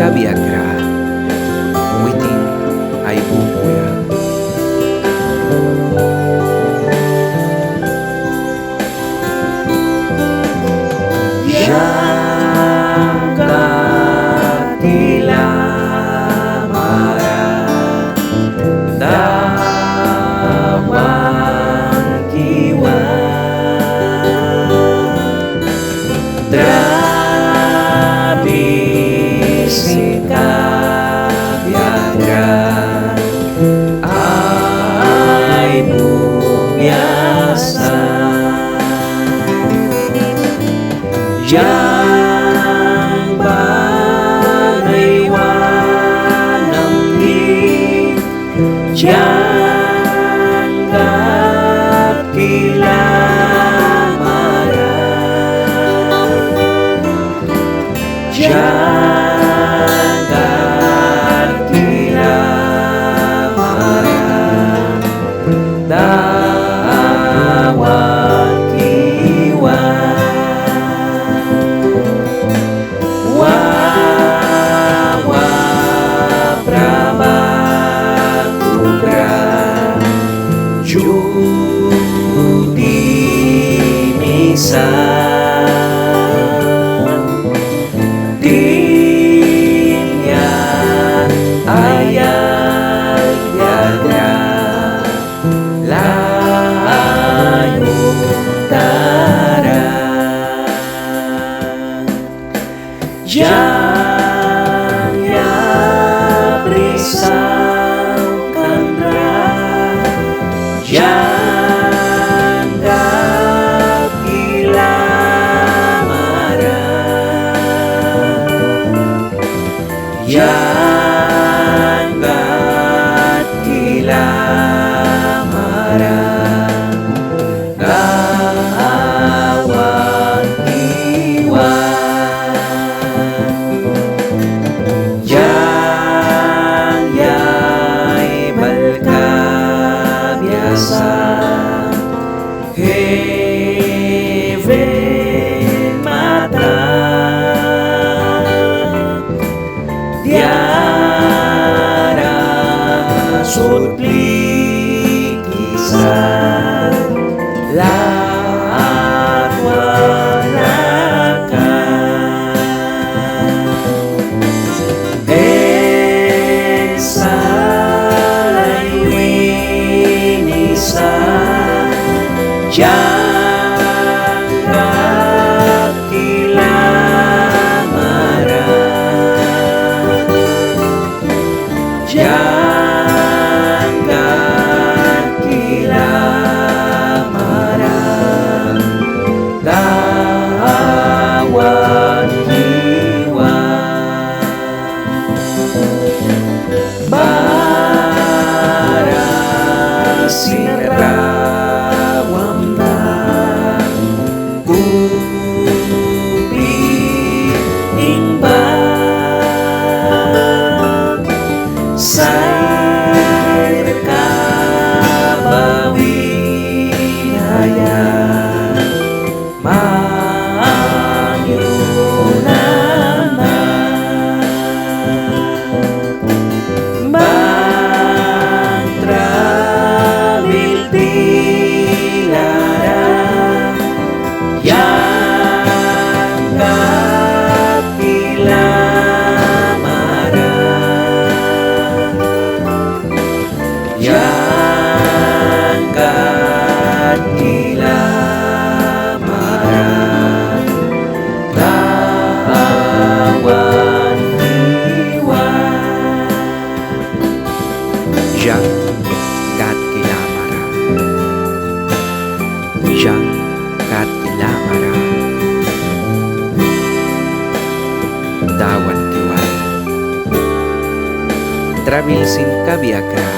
kabiagra, witing ay bubuya. Yang katila mara dawan kiwa Trabisika biagra ay biasa yang bariwanam di jangkat kilamara jangkat kilamara dawan kiwa wawa prabakubra judi misa dinya ayat yagra layu tara yang ya berisang kandra yang gila yang gila marah gawat jiwa yang yai balka biasa heaven mata tiada sutli kisah lahat wanakan esa laywinisa jangkat kilamara jangkat kilamara dawan jiwa bara sinerawamda kupi imbang sair kabawinaya manyunana mantra biltilara yang kakilamara yang kilamara dawan jiwa yang kilamara yang kilamara dawan jiwa Trabilsin kabiagra